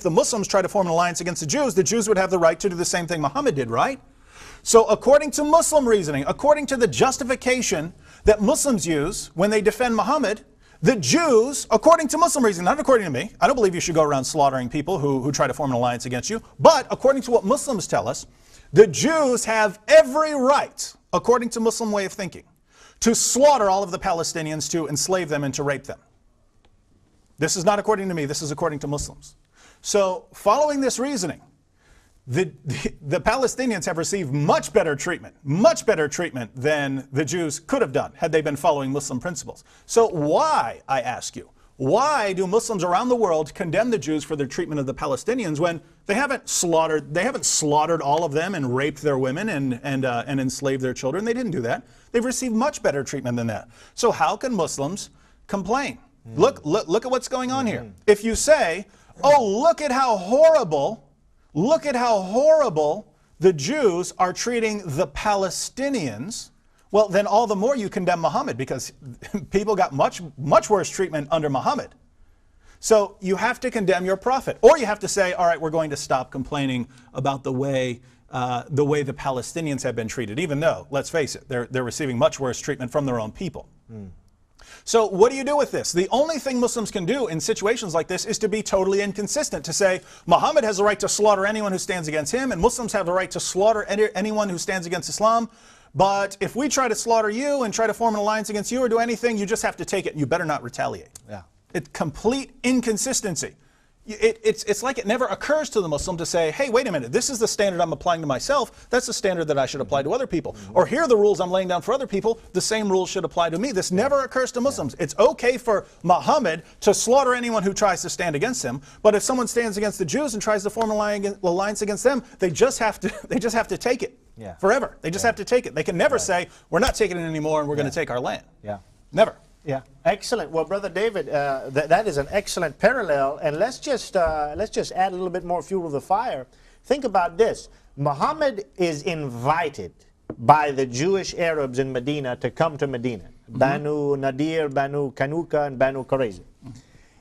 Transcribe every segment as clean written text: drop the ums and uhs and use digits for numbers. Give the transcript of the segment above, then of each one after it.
the Muslims try to form an alliance against the Jews would have the right to do the same thing Muhammad did, right? So according to Muslim reasoning, according to the justification that Muslims use when they defend Muhammad, the Jews, according to Muslim reasoning, not according to me, I don't believe you should go around slaughtering people who try to form an alliance against you, but according to what Muslims tell us, the Jews have every right, according to Muslim way of thinking, to slaughter all of the Palestinians, to enslave them and to rape them. This is not according to me, this is according to Muslims. So following this reasoning, the Palestinians have received much better treatment than the Jews could have done had they been following Muslim principles. So why, I ask you, why do Muslims around the world condemn the Jews for their treatment of the Palestinians when they haven't slaughtered all of them and raped their women and enslaved their children? They didn't do that. They've received much better treatment than that. So how can Muslims complain? Look at what's going on here. If you say, oh, look at how horrible the Jews are treating the Palestinians, well, then all the more you condemn Muhammad, because people got much worse treatment under Muhammad. So you have to condemn your prophet, or you have to say, all right, we're going to stop complaining about the way the Palestinians have been treated, even though, let's face it, they're receiving much worse treatment from their own people. So what do you do with this? The only thing Muslims can do in situations like this is to be totally inconsistent, to say Muhammad has the right to slaughter anyone who stands against him, and Muslims have the right to slaughter anyone who stands against Islam. But if we try to slaughter you and try to form an alliance against you or do anything, you just have to take it and you better not retaliate. Yeah. It's complete inconsistency. It's like it never occurs to the Muslim to say, hey, wait a minute, this is the standard I'm applying to myself. That's the standard that I should apply to other people. Or here are the rules I'm laying down for other people. The same rules should apply to me. This never occurs to Muslims. It's okay for Muhammad to slaughter anyone who tries to stand against him. But if someone stands against the Jews and tries to form an alliance against them, they just have to take it forever. They just have to take it. They can never say, we're not taking it anymore and we're going to take our land. Never. Yeah, excellent. Well, Brother David, that is an excellent parallel, and let's just add a little bit more fuel to the fire. Think about this: Muhammad is invited by the Jewish Arabs in Medina to come to Medina, Banu Nadir, Banu Kanuka, and Banu Qurayza.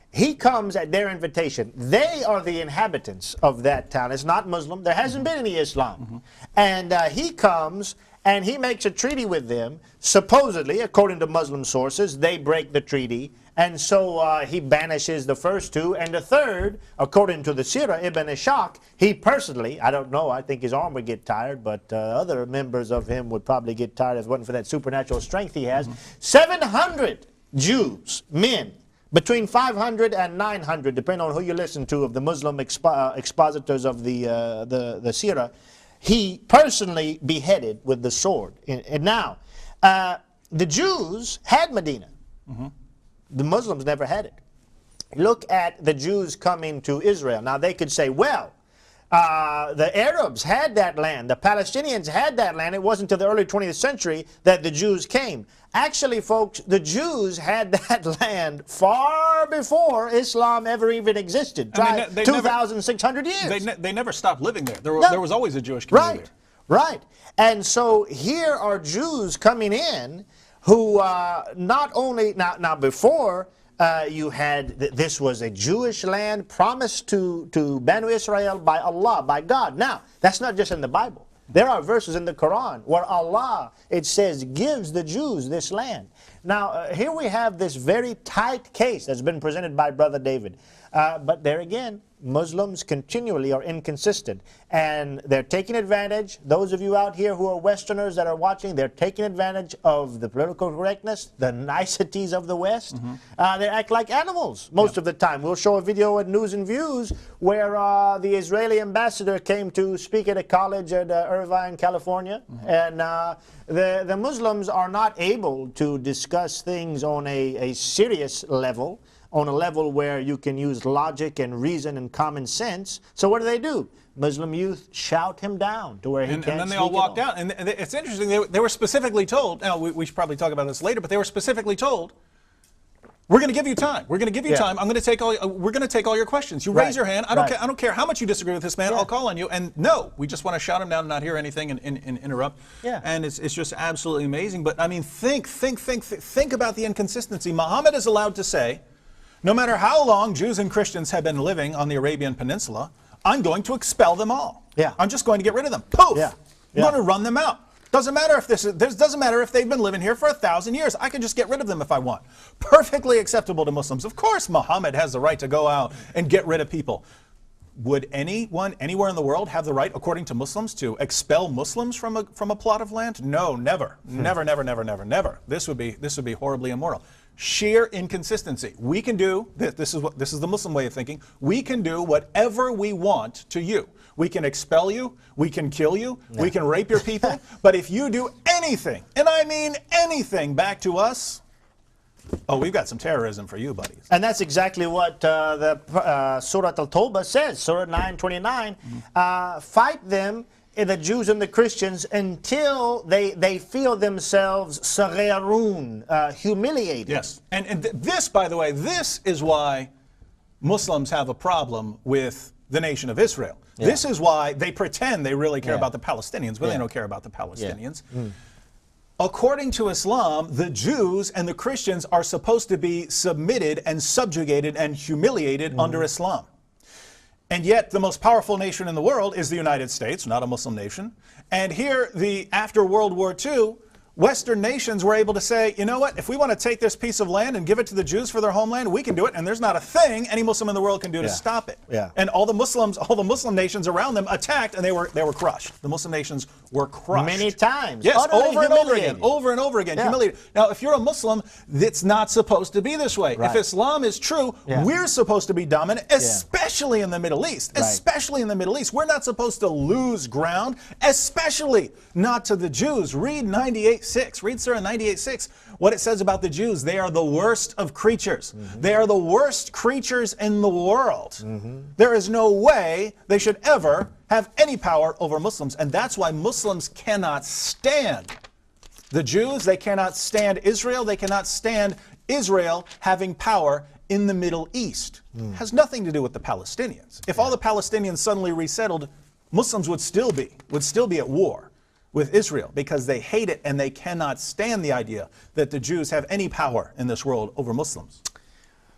He comes at their invitation. They are the inhabitants of that town. It's not Muslim. There hasn't been any Islam, and he comes. And he makes a treaty with them. Supposedly, according to Muslim sources, they break the treaty. And so he banishes the first two. And the third, according to the Sirah, Ibn Ishaq, he personally, I don't know, I think his arm would get tired, but other members of him would probably get tired if it wasn't for that supernatural strength he has. 700 Jews, men, between 500 and 900, depending on who you listen to, of the Muslim expositors of the Sirah, he personally beheaded with the sword. And now, the Jews had Medina. The Muslims never had it. Look at the Jews coming to Israel. Now, they could say, well, the Arabs had that land. The Palestinians had that land. It wasn't until the early 20th century that the Jews came. Actually, folks, the Jews had that land far before Islam ever even existed. 2,600 years. They never stopped living there. There was always a Jewish community. Right. And so here are Jews coming in who not only, now before you had, this was a Jewish land promised to Banu Israel by Allah, by God. Now, that's not just in the Bible. There are verses in the Quran where Allah, it says, gives the Jews this land. Now, here we have this very tight case that's been presented by Brother David. But there again, Muslims continually are inconsistent. And they're taking advantage, those of you out here who are Westerners that are watching, they're taking advantage of the political correctness, the niceties of the West. They act like animals most of the time. We'll show a video at News and Views where the Israeli ambassador came to speak at a college at Irvine, California. And the Muslims are not able to discuss things on a serious level, on a level where you can use logic and reason and common sense. So what do? Muslim youth shout him down to where he can't speak. And then they all walked out. And it's interesting, they were specifically told, now we should probably talk about this later, but they were specifically told, we're going to give you time. We're going to give you time. We're going to take all your questions. You raise your hand. I don't care how much you disagree with this man. I'll call on you. And no, we just want to shout him down and not hear anything and interrupt. And it's just absolutely amazing. But I mean, think about the inconsistency. Muhammad is allowed to say No matter how long Jews and Christians have been living on the Arabian Peninsula, I'm going to expel them all. Yeah. I'm just going to get rid of them. Poof! Yeah. I'm going to run them out. Doesn't matter if doesn't matter if they've been living here for 1,000 years. I can just get rid of them if I want. Perfectly acceptable to Muslims. Of course, Muhammad has the right to go out and get rid of people. Would anyone anywhere in the world have the right, according to Muslims, to expel Muslims from a plot of land? No, never, never, never, never, never, never. This would be horribly immoral. Sheer inconsistency. We can do this is the Muslim way of thinking. We can do whatever we want to you. We can expel you, we can kill you, we can rape your people, but if you do anything, and I mean anything, back to us, oh, we've got some terrorism for you, buddies. And that's exactly what the Surah Al-Tawbah says, Surah 9:29. Fight them, the Jews and the Christians, until they feel themselves saghirun, humiliated. Yes, and this, by the way, this is why Muslims have a problem with the nation of Israel. Yeah. This is why they pretend they really care about the Palestinians, but they don't care about the Palestinians. Yeah. According to Islam, the Jews and the Christians are supposed to be submitted and subjugated and humiliated under Islam. And yet the most powerful nation in the world is the United States, not a Muslim nation. And here, after World War II, Western nations were able to say, you know what, if we want to take this piece of land and give it to the Jews for their homeland, we can do it, and there's not a thing any Muslim in the world can do to stop it. Yeah. And all the Muslim nations around them attacked, and they were crushed. The Muslim nations were crushed. Many times. Yes, over and over again, humiliated. Now, if you're a Muslim, it's not supposed to be this way. Right. If Islam is true, we're supposed to be dominant, especially in the Middle East. Right. Especially in the Middle East. We're not supposed to lose ground, especially not to the Jews. Read 98:6. Read Surah 98:6. What it says about the Jews. They are the worst of creatures. They are the worst creatures in the world. There is no way they should ever have any power over Muslims. And that's why Muslims cannot stand the Jews. They cannot stand Israel. They cannot stand Israel having power in the Middle East. It has nothing to do with the Palestinians. If all the Palestinians suddenly resettled, Muslims would still be at war with Israel, because they hate it and they cannot stand the idea that the Jews have any power in this world over Muslims.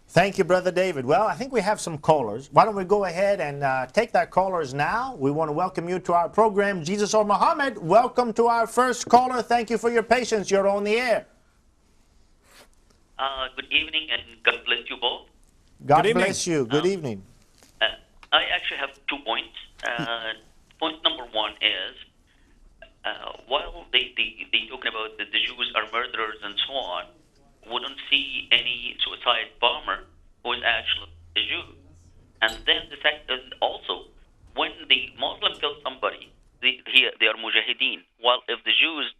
Thank you, Brother David. Well, I think we have some callers. Why don't we go ahead and take that callers now? We want to welcome you to our program, Jesus or Muhammad. Welcome to our first caller. Thank you for your patience. You're on the air. Good evening, and God bless you both. God bless you. Good evening. I actually have 2 points. Point number one is, while they talking about that the Jews are murderers and so on, we don't see any suicide bomber who is actually a Jew. And then the fact is also, when the Muslim kills somebody, they are mujahideen. While if the Jews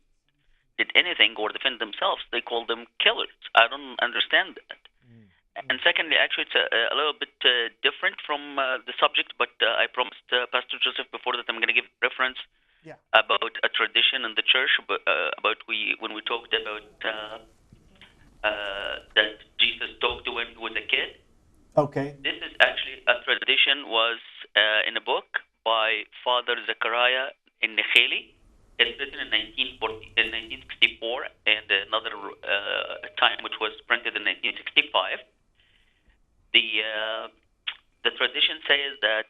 did anything or defend themselves, they call them killers. I don't understand that. And secondly, actually, it's a little bit different from the subject, but I promised Pastor Joseph before that I'm going to give reference about a tradition in the church, when we talked about that Jesus talked to when he was a kid. Okay. This is actually a tradition was in a book by Father Zechariah in Necheli. It's written in 1964, and another time which was printed in 1965. The tradition says that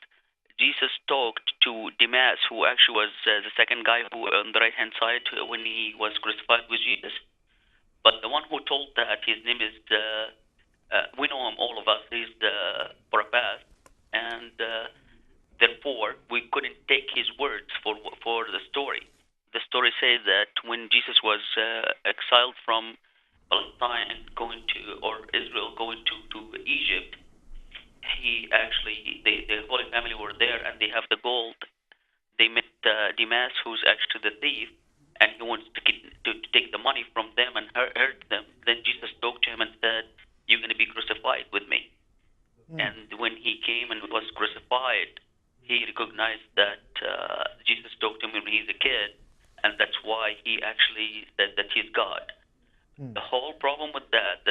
Jesus talked to Demas, who actually was the second guy who on the right-hand side when he was crucified with Jesus. But the one who told that, his name is, we know him, all of us, he's Barabbas, and therefore we couldn't take his words for the story. The story says that when Jesus was exiled from Palestine or Israel going to Egypt, he actually, the Holy Family were there and they have the gold. They met Demas, who's actually the thief, and he wants to take the money from them and hurt them. Then Jesus spoke to him and said, "You're going to be crucified with me." And when he came and was crucified, he recognized that Jesus spoke to him when he's a kid, and that's why he actually said that he's God. The whole problem with that